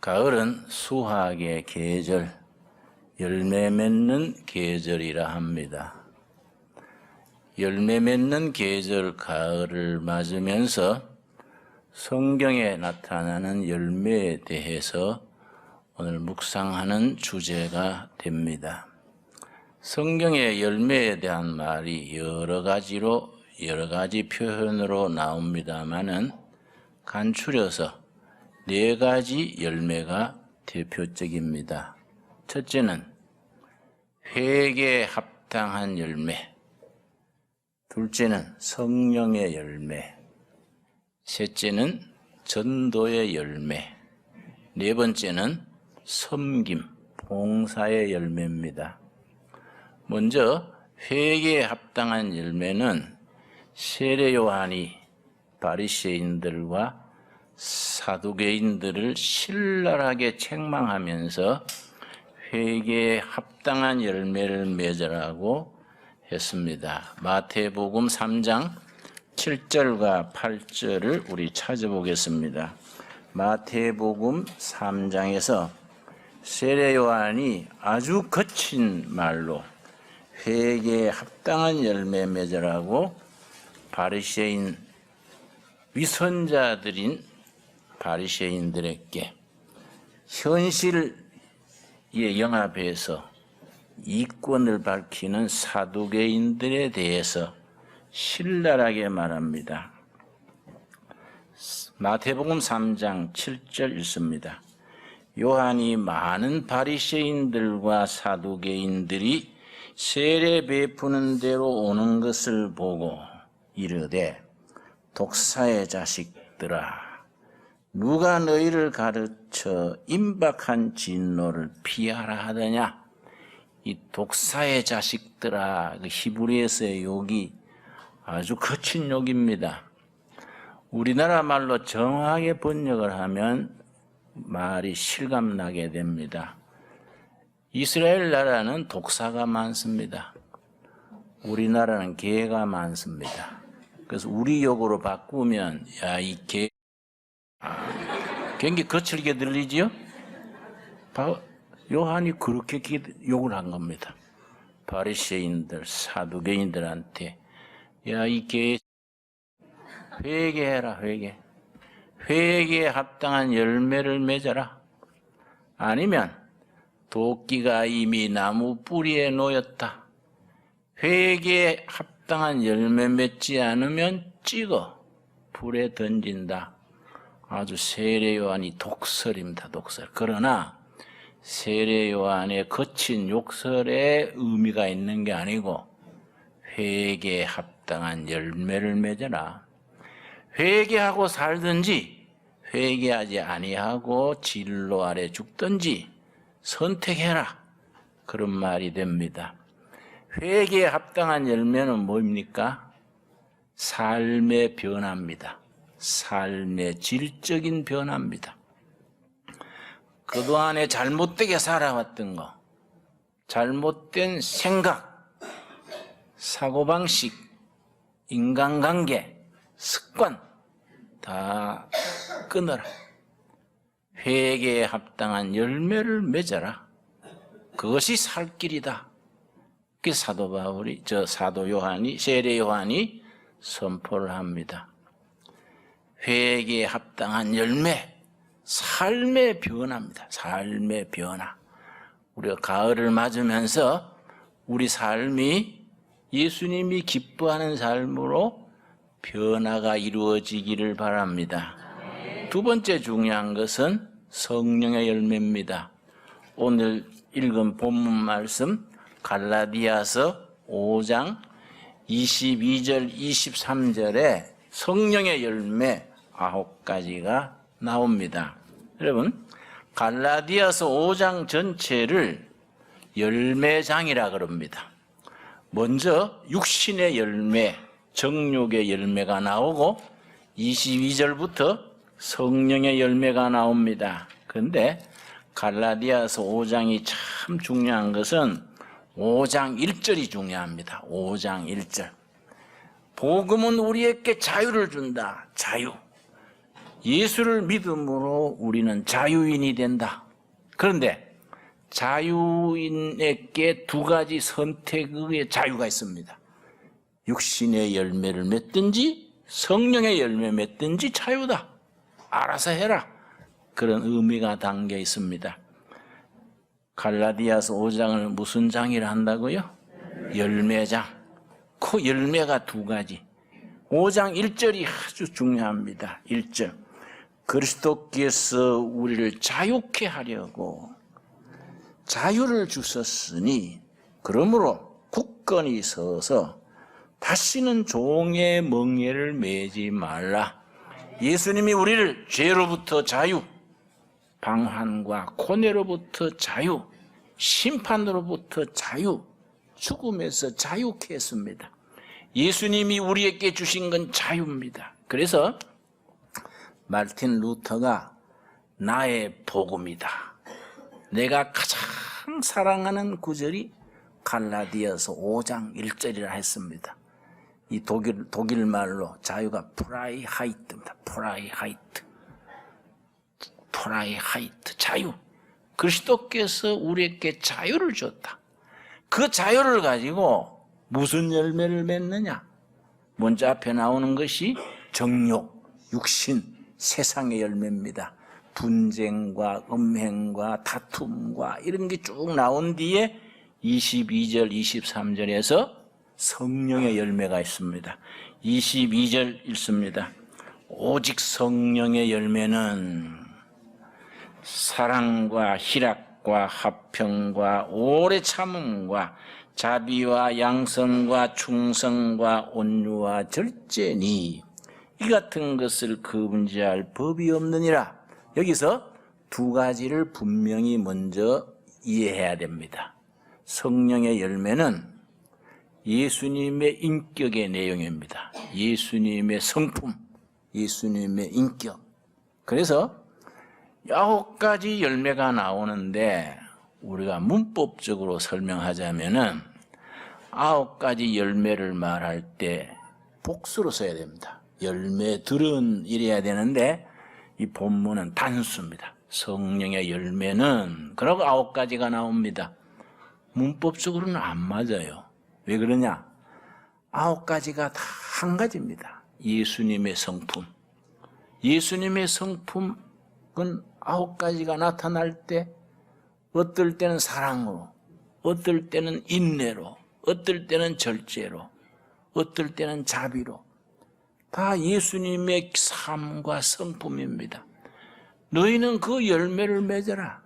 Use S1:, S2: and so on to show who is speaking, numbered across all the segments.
S1: 가을은 수확의 계절, 열매 맺는 계절이라 합니다. 열매 맺는 계절 가을을 맞으면서 성경에 나타나는 열매에 대해서 오늘 묵상하는 주제가 됩니다. 성경의 열매에 대한 말이 여러 가지 표현으로 나옵니다마는 간추려서 4가지 열매가 대표적입니다. 첫째는 회개에 합당한 열매, 둘째는 성령의 열매, 셋째는 전도의 열매, 4번째는 섬김, 봉사의 열매입니다. 먼저 회개에 합당한 열매는 세례 요한이 바리새인들과 사두개인들을 신랄하게 책망하면서 회개에 합당한 열매를 맺으라고 했습니다. 마태복음 3장 7절과 8절을 우리 찾아보겠습니다. 마태복음 3장에서 세례 요한이 아주 거친 말로 회개에 합당한 열매 맺으라고 바리새인 위선자들인 바리새인들에게 현실에 영합해서 이권을 밝히는 사두개인들에 대해서 신랄하게 말합니다. 마태복음 3장 7절 읽습니다. 요한이 많은 바리새인들과 사두개인들이 세례 베푸는 대로 오는 것을 보고 이르되 독사의 자식들아, 누가 너희를 가르쳐 임박한 진노를 피하라 하더냐? 이 독사의 자식들아, 그 히브리에서의 욕이 아주 거친 욕입니다. 우리나라 말로 정확하게 번역을 하면 말이 실감나게 됩니다. 이스라엘 나라는 독사가 많습니다. 우리나라는 개가 많습니다. 그래서 우리 욕으로 바꾸면 야, 이 개 굉장히 거칠게 들리지요? 요한이 그렇게 욕을 한 겁니다. 바리새인들, 사두개인들한테 야, 이 개 회개해라, 회개. 회개에 합당한 열매를 맺어라. 아니면 도끼가 이미 나무 뿌리에 놓였다. 회개에 합당한 열매 맺지 않으면 찍어 불에 던진다. 아주 세례 요한이 독설입니다. 독설. 그러나 세례 요한의 거친 욕설에 의미가 있는 게 아니고 회개에 합당한 열매를 맺어라. 회개하고 살든지 회개하지 아니하고 진로 아래 죽든지 선택해라. 그런 말이 됩니다. 회개에 합당한 열매는 뭡니까? 삶의 변화입니다. 삶의 질적인 변화입니다. 그동안에 잘못되게 살아왔던 거, 잘못된 생각, 사고방식, 인간관계, 습관 다 끊어라. 회개에 합당한 열매를 맺어라. 그것이 살 길이다. 그 사도 바울이, 사도 요한이, 세례 요한이 선포를 합니다. 회개에 합당한 열매, 삶의 변화입니다. 삶의 변화. 우리가 가을을 맞으면서 우리 삶이 예수님이 기뻐하는 삶으로 변화가 이루어지기를 바랍니다. 두 번째 중요한 것은 성령의 열매입니다. 오늘 읽은 본문 말씀 갈라디아서 5장 22절 23절에 성령의 열매 9가지가 나옵니다. 여러분, 갈라디아서 5장 전체를 열매장이라 그럽니다. 먼저 육신의 열매, 정욕의 열매가 나오고 22절부터 성령의 열매가 나옵니다. 그런데 갈라디아서 5장이 참 중요한 것은 5장 1절이 중요합니다. 5장 1절. 복음은 우리에게 자유를 준다. 자유. 예수를 믿음으로 우리는 자유인이 된다. 그런데 자유인에게 두 가지 선택의 자유가 있습니다. 육신의 열매를 맺든지 성령의 열매 맺든지 자유다. 알아서 해라. 그런 의미가 담겨 있습니다. 갈라디아서 5장을 무슨 장이라 한다고요? 열매장. 그 열매가 두 가지. 5장 1절이 아주 중요합니다. 1절. 그리스도께서 우리를 자유케 하려고 자유를 주셨으니 그러므로 굳건히 서서 다시는 종의 멍에를 매지 말라. 예수님이 우리를 죄로부터 자유, 방황과 고뇌로부터 자유, 심판으로부터 자유, 죽음에서 자유케 했습니다. 예수님이 우리에게 주신 건 자유입니다. 그래서 마르틴 루터가 나의 복음이다. 내가 가장 사랑하는 구절이 갈라디아서 5장 1절이라 했습니다. 이 독일 말로 자유가 프라이하이트입니다. 프라이하이트, 자유. 그리스도께서 우리에게 자유를 줬다. 그 자유를 가지고 무슨 열매를 맺느냐? 먼저 앞에 나오는 것이 정욕, 육신, 세상의 열매입니다. 분쟁과 음행과 다툼과 이런 게 쭉 나온 뒤에 22절, 23절에서 성령의 열매가 있습니다. 22절 읽습니다. 오직 성령의 열매는 사랑과 희락과 화평과 오래 참음과 자비와 양선과 충성과 온유와 절제니 이 같은 것을 금지할 법이 없느니라. 여기서 두 가지를 분명히 먼저 이해해야 됩니다. 성령의 열매는 예수님의 인격의 내용입니다. 예수님의 성품, 예수님의 인격. 그래서 9가지 열매가 나오는데 우리가 문법적으로 설명하자면은 9가지 열매를 말할 때 복수로 써야 됩니다. 열매들은 이래야 되는데 이 본문은 단수입니다. 성령의 열매는 그러고 9가지가 나옵니다. 문법적으로는 안 맞아요. 왜 그러냐? 9가지가 다 한 가지입니다. 예수님의 성품. 예수님의 성품은 9가지가 나타날 때 어떨 때는 사랑으로, 어떨 때는 인내로, 어떨 때는 절제로, 어떨 때는 자비로 다 예수님의 삶과 성품입니다. 너희는 그 열매를 맺어라.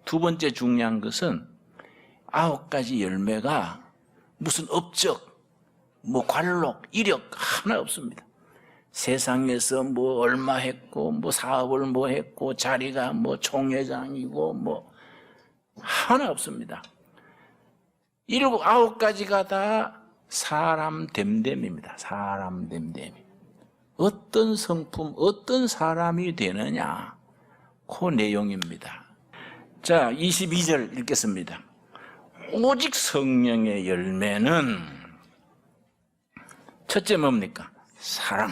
S1: 두 번째 중요한 것은 9가지 열매가 무슨 업적, 관록, 이력 하나 없습니다. 세상에서 얼마 했고, 사업을 했고, 자리가 총회장이고, 하나 없습니다. 9가지가 다 사람 됨됨입니다. 사람 됨됨. 어떤 성품, 어떤 사람이 되느냐, 그 내용입니다. 자, 22절 읽겠습니다. 오직 성령의 열매는 첫째 뭡니까? 사랑.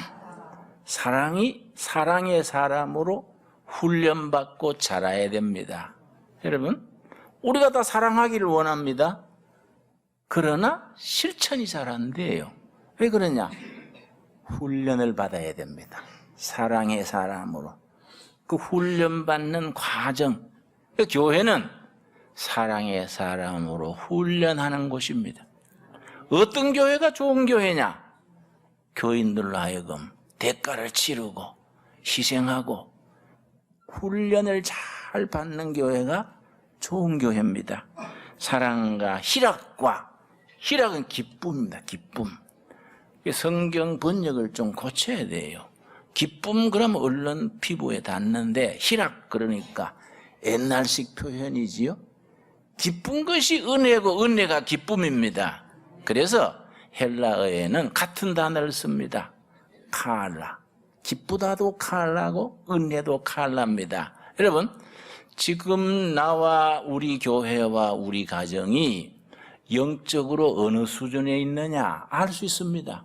S1: 사랑이 사랑의 사람으로 훈련받고 자라야 됩니다. 여러분, 우리가 다 사랑하기를 원합니다. 그러나 실천이 잘 안 돼요. 왜 그러냐? 훈련을 받아야 됩니다. 사랑의 사람으로. 그 훈련받는 과정. 교회는 사랑의 사람으로 훈련하는 곳입니다. 어떤 교회가 좋은 교회냐? 교인들로 하여금 대가를 치르고 희생하고 훈련을 잘 받는 교회가 좋은 교회입니다. 사랑과 희락은 기쁨입니다. 기쁨. 성경 번역을 좀 고쳐야 돼요. 기쁨 그러면 얼른 피부에 닿는데 희락 그러니까 옛날식 표현이지요. 기쁜 것이 은혜고 은혜가 기쁨입니다. 그래서 헬라어에는 같은 단어를 씁니다. 칼라. 기쁘다도 칼라고 은혜도 칼라입니다. 여러분, 지금 나와 우리 교회와 우리 가정이 영적으로 어느 수준에 있느냐 알 수 있습니다.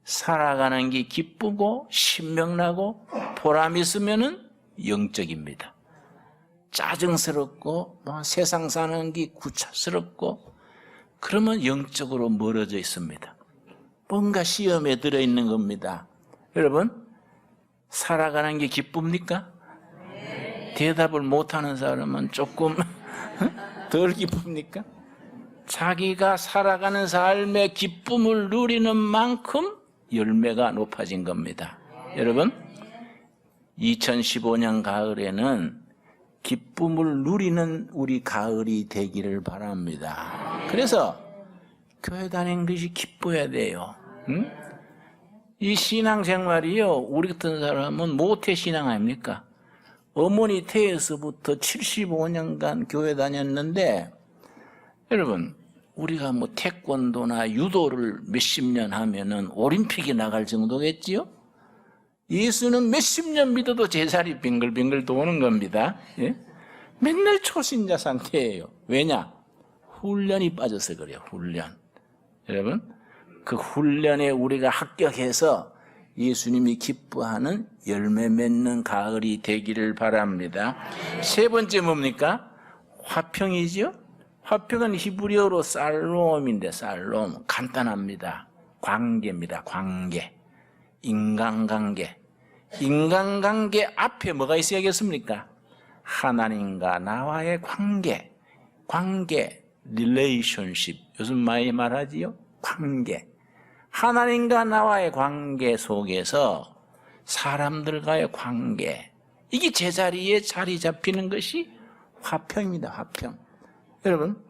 S1: 살아가는 게 기쁘고 신명나고 보람 있으면은 영적입니다. 짜증스럽고 세상 사는 게 구차스럽고 그러면 영적으로 멀어져 있습니다. 뭔가 시험에 들어있는 겁니다. 여러분, 살아가는 게 기쁩니까? 대답을 못하는 사람은 조금 덜 기쁩니까? 자기가 살아가는 삶의 기쁨을 누리는 만큼 열매가 높아진 겁니다. 여러분, 2015년 가을에는 기쁨을 누리는 우리 가을이 되기를 바랍니다. 그래서 교회 다니는 것이 기뻐야 돼요. 응? 이 신앙생활이요, 우리 같은 사람은 모태신앙 아닙니까? 어머니 태에서부터 75년간 교회 다녔는데, 여러분, 우리가 뭐 태권도나 유도를 몇십 년 하면은 올림픽에 나갈 정도겠지요? 예수는 몇십 년 믿어도 제자리 빙글빙글 도는 겁니다. 예? 맨날 초신자 상태예요. 왜냐? 훈련이 빠져서 그래요. 훈련. 여러분, 그 훈련에 우리가 합격해서 예수님이 기뻐하는 열매 맺는 가을이 되기를 바랍니다. 세 번째 뭡니까? 화평이죠? 화평은 히브리어로 살롬인데, 살롬 간단합니다. 관계입니다. 관계. 인간관계. 인간관계 앞에 뭐가 있어야겠습니까? 하나님과 나와의 관계. 관계, relationship. 요즘 많이 말하지요? 관계. 하나님과 나와의 관계 속에서 사람들과의 관계. 이게 제자리에 자리 잡히는 것이 화평입니다. 화평. 여러분,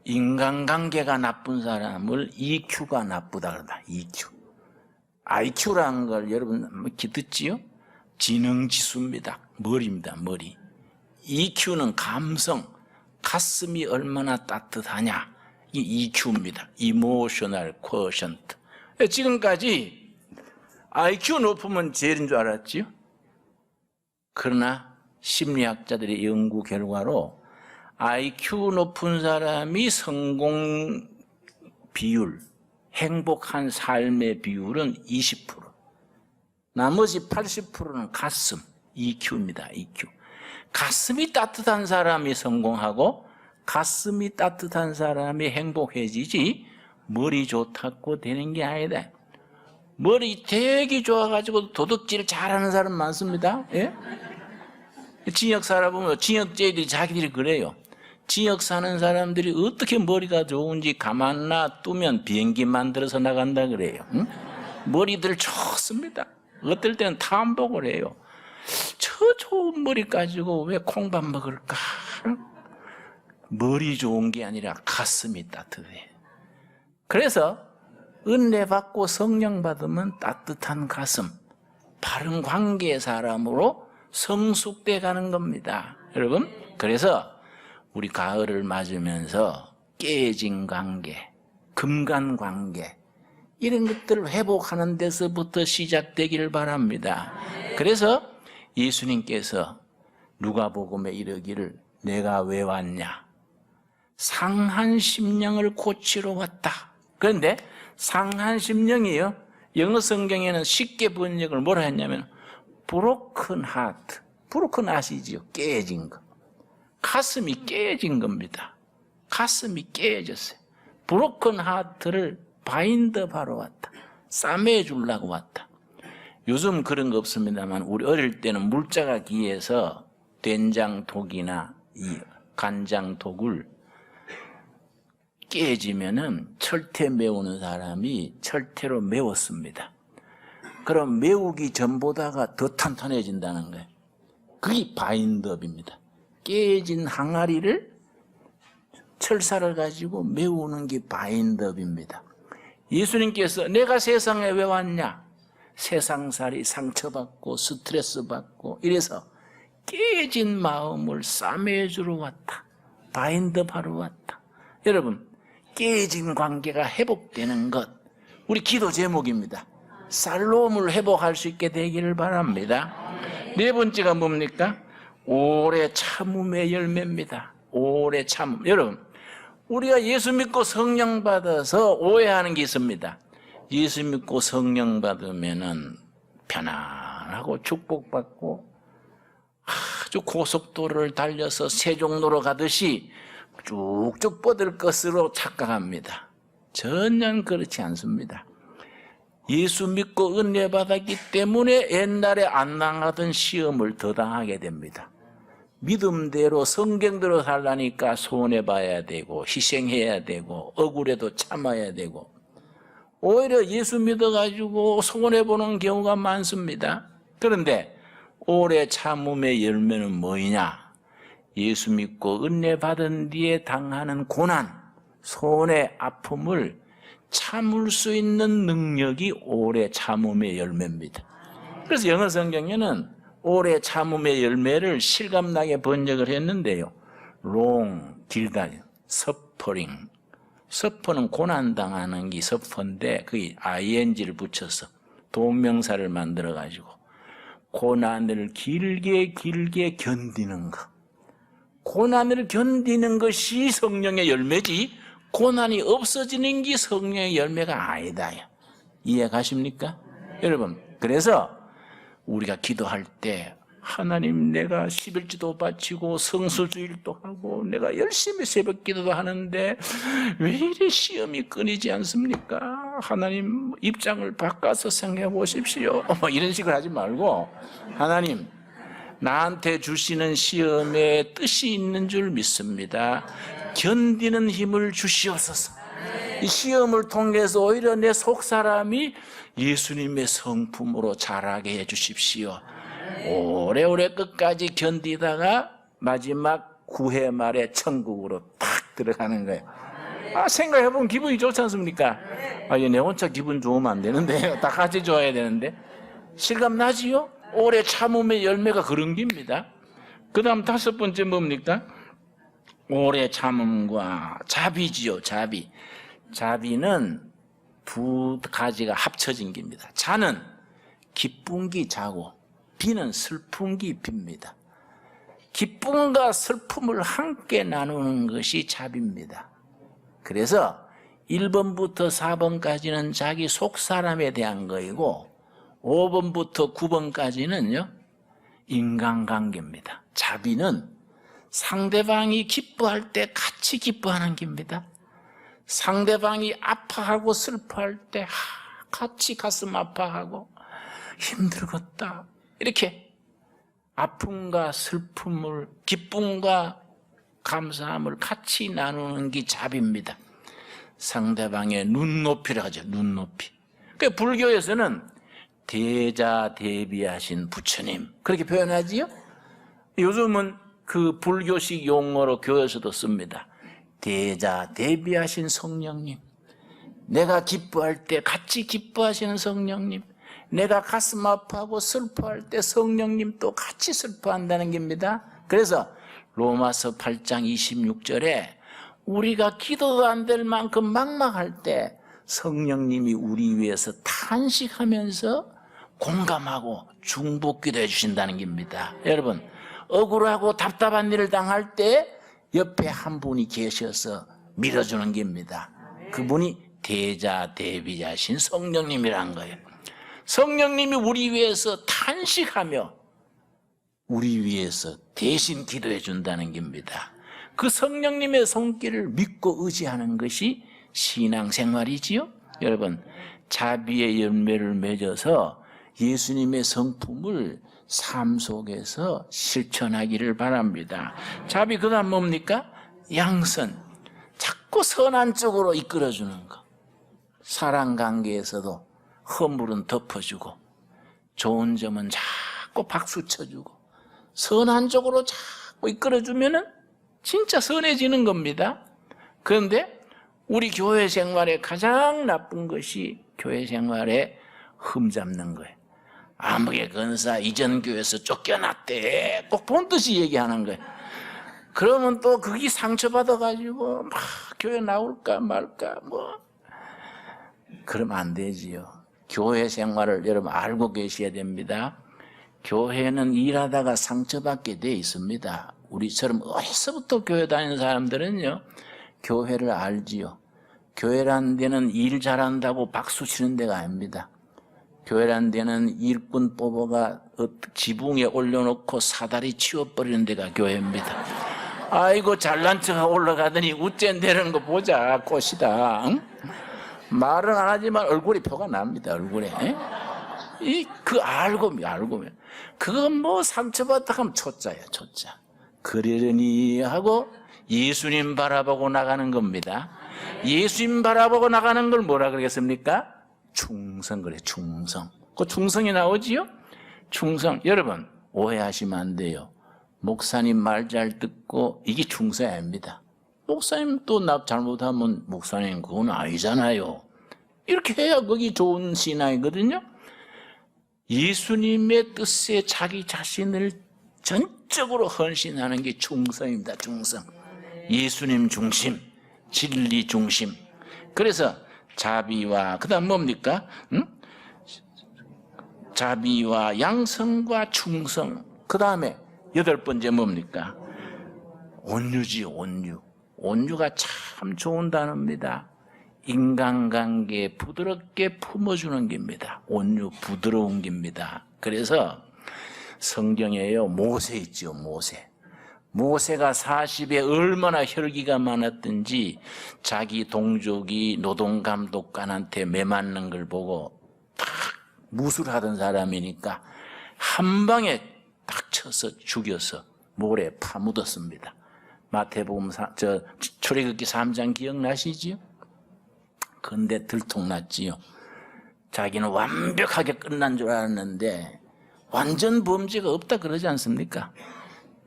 S1: 인간관계가 나쁜 사람을 EQ가 나쁘다 그런다. EQ. IQ라는 걸 여러분 듣지요? 지능지수입니다. 머리입니다. 머리. EQ는 감성, 가슴이 얼마나 따뜻하냐. 이 EQ입니다. Emotional Quotient. 지금까지 IQ 높으면 제일인 줄 알았지요? 그러나 심리학자들의 연구 결과로 IQ 높은 사람이 성공 비율, 행복한 삶의 비율은 20%. 나머지 80%는 가슴, EQ입니다. EQ. 가슴이 따뜻한 사람이 성공하고 가슴이 따뜻한 사람이 행복해지지 머리 좋다고 되는 게 아니다. 머리 되게 좋아가지고 도둑질 잘하는 사람 많습니다. 예? 지역 살아보면 지역제들이 자기들이 그래요. 지역 사는 사람들이 어떻게 머리가 좋은지 가만 놔두면 비행기 만들어서 나간다 그래요. 응? 머리들 좋습니다. 어떨 때는 탐복을 해요. 저 좋은 머리 가지고 왜 콩밥 먹을까? 머리 좋은 게 아니라 가슴이 따뜻해. 그래서 은혜 받고 성령 받으면 따뜻한 가슴, 바른 관계의 사람으로 성숙돼 가는 겁니다. 여러분, 그래서 우리 가을을 맞으면서 깨진 관계, 금간 관계, 이런 것들을 회복하는 데서부터 시작되기를 바랍니다. 그래서 예수님께서 누가복음에 이르기를 내가 왜 왔냐? 상한 심령을 고치러 왔다. 그런데 상한 심령이요, 영어 성경에는 쉽게 번역을 뭐라 했냐면 broken heart. broken heart이지요. 깨진 거. 가슴이 깨진 겁니다. 가슴이 깨졌어요. broken heart를 바인드하러 왔다. 싸매 주려고 왔다. 요즘 그런 거 없습니다만 우리 어릴 때는 물자가 귀해서 된장독이나 이 간장독을 깨지면은 철퇴 메우는 사람이 철퇴로 메웠습니다. 그럼 메우기 전보다가 더 탄탄해진다는 거예요. 그게 바인드업입니다. 깨진 항아리를 철사를 가지고 메우는 게 바인드업입니다. 예수님께서 내가 세상에 왜 왔냐? 세상살이 상처받고 스트레스 받고 이래서 깨진 마음을 싸매주러 왔다. 바인드업하러 왔다. 여러분, 깨진 관계가 회복되는 것, 우리 기도 제목입니다. 살롬을 회복할 수 있게 되기를 바랍니다. 네 번째가 뭡니까? 오래 참음의 열매입니다. 오래 참음. 여러분, 우리가 예수 믿고 성령 받아서 오해하는 게 있습니다. 예수 믿고 성령 받으면은 편안하고 축복받고 아주 고속도로를 달려서 세종로로 가듯이 쭉쭉 뻗을 것으로 착각합니다. 전혀 그렇지 않습니다. 예수 믿고 은혜 받았기 때문에 옛날에 안 당하던 시험을 더 당하게 됩니다. 믿음대로 성경대로 살라니까 손해봐야 되고 희생해야 되고 억울해도 참아야 되고 오히려 예수 믿어가지고 손해보는 경우가 많습니다. 그런데 오래 참음의 열매는 뭐냐? 예수 믿고 은혜 받은 뒤에 당하는 고난, 손해, 아픔을 참을 수 있는 능력이 오래 참음의 열매입니다. 그래서 영어 성경에는 오래 참음의 열매를 실감나게 번역을 했는데요. long, 길다, suffering. suffer는 고난당하는 게 suffer인데 그게 ing를 붙여서 동명사를 만들어가지고 고난을 길게 견디는 것. 고난을 견디는 것이 성령의 열매지 고난이 없어지는 게 성령의 열매가 아니다. 이해 가십니까? 여러분, 그래서 우리가 기도할 때 하나님 내가 11주도 바치고 성수주일도 하고 내가 열심히 새벽 기도도 하는데 왜 이리 시험이 끊이지 않습니까? 하나님 입장을 바꿔서 생각해 보십시오. 이런 식으로 하지 말고 하나님 나한테 주시는 시험에 뜻이 있는 줄 믿습니다. 견디는 힘을 주시옵소서. 이 시험을 통해서 오히려 내 속사람이 예수님의 성품으로 자라게 해 주십시오. 오래오래 끝까지 견디다가 마지막 9회 말에 천국으로 탁 들어가는 거예요. 생각해보면 기분이 좋지 않습니까? 내 혼자 기분 좋으면 안 되는데 다 같이 좋아야 되는데 실감 나지요? 오래 참음의 열매가 그런 겁니다. 그 다음 5번째 뭡니까? 오래 참음과 자비지요. 자비는 두 가지가 합쳐진 겁니다. 자는 기쁜 기 자고 비는 슬픈 기 빕니다. 기쁨과 슬픔을 함께 나누는 것이 자비입니다. 그래서 1번부터 4번까지는 자기 속사람에 대한 거이고 5번부터 9번까지는요 인간관계입니다. 자비는 상대방이 기뻐할 때 같이 기뻐하는 겁니다. 상대방이 아파하고 슬퍼할 때 같이 가슴 아파하고 힘들겠다 이렇게 아픔과 슬픔을 기쁨과 감사함을 같이 나누는 게 자비입니다. 상대방의 눈높이라 하죠. 눈높이. 그러니까 불교에서는 대자 대비하신 부처님 그렇게 표현하지요. 요즘은 그 불교식 용어로 교회에서도 씁니다. 대자 대비하신 성령님, 내가 기뻐할 때 같이 기뻐하시는 성령님, 내가 가슴 아파하고 슬퍼할 때 성령님 또 같이 슬퍼한다는 겁니다. 그래서 로마서 8장 26절에 우리가 기도도 안 될 만큼 막막할 때 성령님이 우리 위해서 탄식하면서 공감하고 중보기도 해주신다는 겁니다. 여러분, 억울하고 답답한 일을 당할 때 옆에 한 분이 계셔서 밀어주는 겁니다. 그분이 대자 대비자신 성령님이란 거예요. 성령님이 우리 위해서 탄식하며 우리 위해서 대신 기도해 준다는 겁니다. 그 성령님의 손길을 믿고 의지하는 것이 신앙생활이지요. 여러분, 자비의 열매를 맺어서 예수님의 성품을 삶 속에서 실천하기를 바랍니다. 자비 그 다음 뭡니까? 양선. 자꾸 선한 쪽으로 이끌어주는 것. 사랑관계에서도 허물은 덮어주고 좋은 점은 자꾸 박수 쳐주고 선한 쪽으로 자꾸 이끌어주면은 진짜 선해지는 겁니다. 그런데 우리 교회 생활에 가장 나쁜 것이 교회 생활에 흠잡는 거예요. 아무개 근사 이전 교회에서 쫓겨났대 꼭 본뜻이 얘기하는 거예요. 그러면 또 그게 상처받아가지고 막 교회 나올까 말까 그러면 안 되지요. 교회 생활을 여러분 알고 계셔야 됩니다. 교회는 일하다가 상처받게 돼 있습니다. 우리처럼 어려서부터 교회 다니는 사람들은요 교회를 알지요. 교회란 데는 일 잘한다고 박수 치는 데가 아닙니다. 교회란 데는 일꾼 뽑아가 지붕에 올려놓고 사다리 치워버리는 데가 교회입니다. 아이고 잘난 척하고 올라가더니 우쨘대는 거 보자. 꽃이다. 응? 말은 안 하지만 얼굴이 표가 납니다. 얼굴에. 그 알고 그건 뭐 상처받다 하면 초짜야, 초짜. 그러려니 하고 예수님 바라보고 나가는 겁니다. 예수님 바라보고 나가는 걸 뭐라 그러겠습니까? 충성 그래, 충성. 그 충성이 나오지요? 충성. 여러분, 오해하시면 안 돼요. 목사님 말 잘 듣고 이게 충성이 아닙니다. 목사님 또 나 잘못하면 목사님 그건 아니잖아요. 이렇게 해야 그게 좋은 신앙이거든요. 예수님의 뜻에 자기 자신을 전적으로 헌신하는 게 충성입니다. 충성. 예수님 중심, 진리 중심. 그래서 자비와 그다음 뭡니까? 자비와 양성과 충성. 그다음에 8번째 뭡니까? 온유지, 온유. 온유가 참 좋은 단어입니다. 인간관계 부드럽게 품어주는 겁니다. 온유, 부드러운 겁니다. 그래서 성경에요, 모세 있죠, 모세. 모세가 40에 얼마나 혈기가 많았든지 자기 동족이 노동감독관한테 매맞는 걸 보고 딱 무술하던 사람이니까 한 방에 딱 쳐서 죽여서 모래에 파묻었습니다. 마태복음 출애굽기 3장 기억나시지요? 근데 들통났지요. 자기는 완벽하게 끝난 줄 알았는데 완전 범죄가 없다 그러지 않습니까?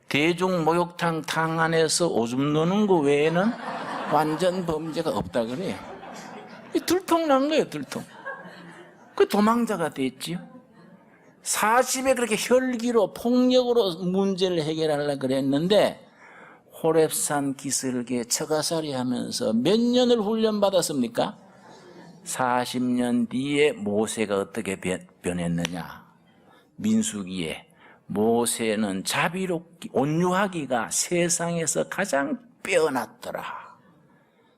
S1: 대중 목욕탕 탕 안에서 오줌 누는 거 외에는 완전 범죄가 없다 그래요. 들통난 거예요, 들통. 그 도망자가 됐지요. 40에 그렇게 혈기로 폭력으로 문제를 해결하려고 그랬는데 호렙산 기슭에 처가살이 하면서 몇 년을 훈련받았습니까? 40년 뒤에 모세가 어떻게 변했느냐. 민수기에 모세는 자비롭기, 온유하기가 세상에서 가장 빼어났더라.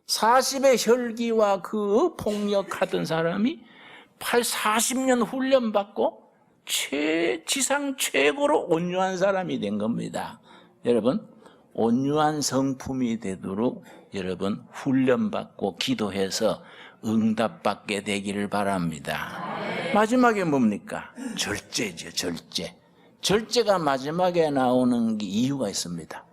S1: 40의 혈기와 그 폭력하던 사람이 40년 훈련받고 지상 최고로 온유한 사람이 된 겁니다. 여러분, 온유한 성품이 되도록 여러분 훈련받고 기도해서 응답받게 되기를 바랍니다. 마지막에 뭡니까? 절제죠, 절제. 절제가 마지막에 나오는 게 이유가 있습니다.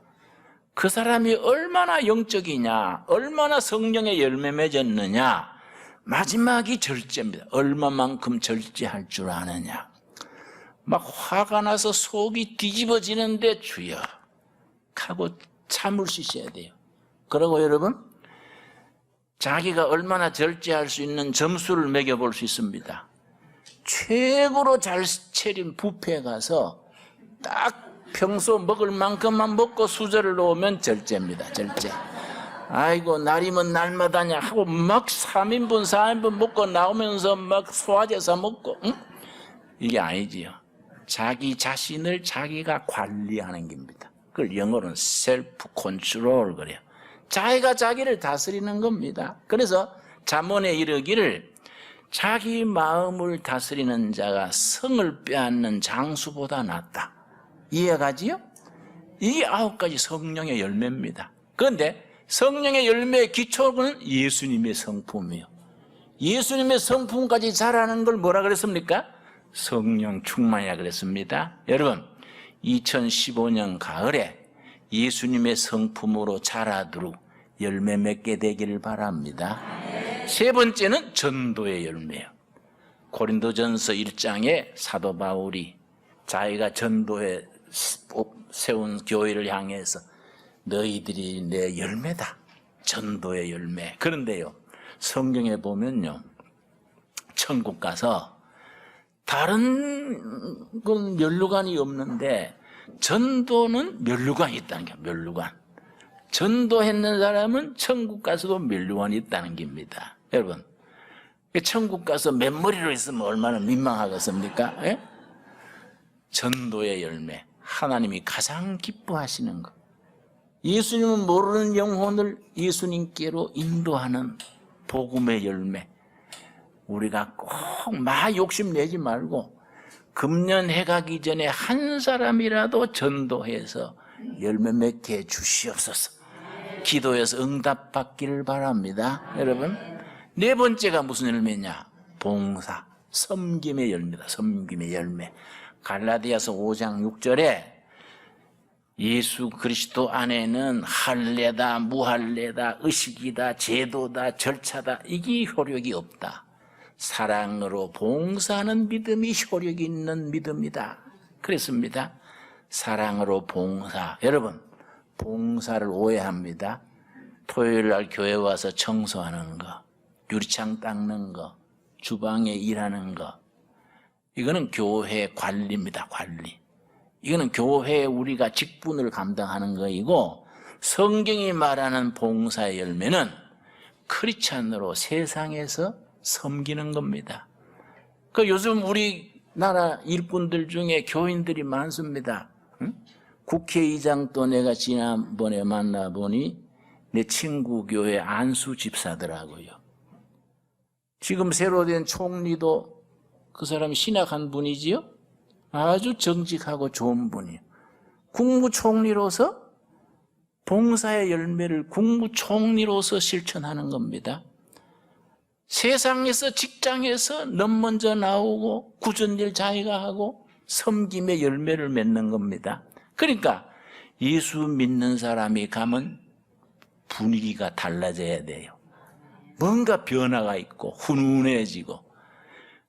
S1: 그 사람이 얼마나 영적이냐, 얼마나 성령의 열매 맺었느냐, 마지막이 절제입니다. 얼마만큼 절제할 줄 아느냐. 막 화가 나서 속이 뒤집어지는데 주여 하고 참을 수 있어야 돼요. 그리고 여러분, 자기가 얼마나 절제할 수 있는 점수를 매겨볼 수 있습니다. 최고로 잘 차린 뷔페에 가서 딱 평소 먹을 만큼만 먹고 수저를 놓으면 절제입니다. 절제. 아이고 날이면 날마다냐 하고 막 3인분 4인분 먹고 나오면서 막 소화제사 먹고, 응? 이게 아니지요. 자기 자신을 자기가 관리하는 겁니다. 그걸 영어로는 셀프 컨트롤 그래요. 자기가 자기를 다스리는 겁니다. 그래서 잠언에 이르기를 자기 마음을 다스리는 자가 성을 빼앗는 장수보다 낫다. 이해가지요? 이게 9가지 성령의 열매입니다. 그런데 성령의 열매의 기초는 예수님의 성품이에요. 예수님의 성품까지 자라는 걸 뭐라 그랬습니까? 성령 충만이라 그랬습니다. 여러분, 2015년 가을에 예수님의 성품으로 자라도록 열매 맺게 되기를 바랍니다. 세 번째는 전도의 열매예요. 고린도전서 1장에 사도 바울이 자기가 전도에 세운 교회를 향해서 너희들이 내 열매다. 전도의 열매. 그런데요, 성경에 보면요, 천국 가서 다른 건 면류관이 없는데 전도는 면류관이 있다는 거예요. 면류관. 전도했는 사람은 천국 가서도 면류관이 있다는 겁니다. 여러분, 천국 가서 맨머리로 있으면 얼마나 민망하겠습니까? 예? 전도의 열매, 하나님이 가장 기뻐하시는 것. 예수님은 모르는 영혼을 예수님께로 인도하는 복음의 열매. 우리가 꼭 막 욕심내지 말고 금년 해 가기 전에 한 사람이라도 전도해서 열매 맺게 해 주시옵소서. 기도해서 응답받기를 바랍니다. 여러분, 네 번째가 무슨 열매냐? 봉사, 섬김의 열매다. 섬김의 열매. 갈라디아서 5장 6절에 예수 그리스도 안에는 할례다, 무할례다, 의식이다, 제도다, 절차다, 이게 효력이 없다. 사랑으로 봉사하는 믿음이 효력이 있는 믿음이다. 그랬습니다. 사랑으로 봉사. 여러분, 봉사를 오해합니다. 토요일 날 교회 와서 청소하는 거, 유리창 닦는 거, 주방에 일하는 거, 이거는 교회 관리입니다. 관리. 이거는 교회에 우리가 직분을 감당하는 거이고, 성경이 말하는 봉사의 열매는 크리스찬으로 세상에서 섬기는 겁니다. 그 요즘 우리나라 일꾼들 중에 교인들이 많습니다. 응? 국회의장도 내가 지난번에 만나보니 내 친구 교회 안수 집사더라고요. 지금 새로 된 총리도 그 사람이 신학한 분이지요. 아주 정직하고 좋은 분이에요. 국무총리로서 봉사의 열매를 국무총리로서 실천하는 겁니다. 세상에서 직장에서 너무 먼저 나오고 굳은 일 자기가 하고 섬김의 열매를 맺는 겁니다. 그러니까 예수 믿는 사람이 가면 분위기가 달라져야 돼요. 뭔가 변화가 있고 훈훈해지고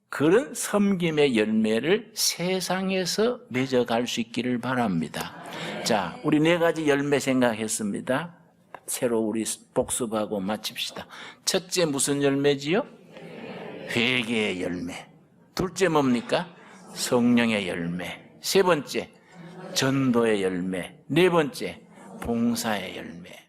S1: 그런 섬김의 열매를 세상에서 맺어갈 수 있기를 바랍니다. 자, 우리 네 가지 열매 생각했습니다. 새로 우리 복습하고 마칩시다. 첫째 무슨 열매지요? 회개의 열매. 둘째 뭡니까? 성령의 열매. 세 번째 전도의 열매. 네 번째 봉사의 열매.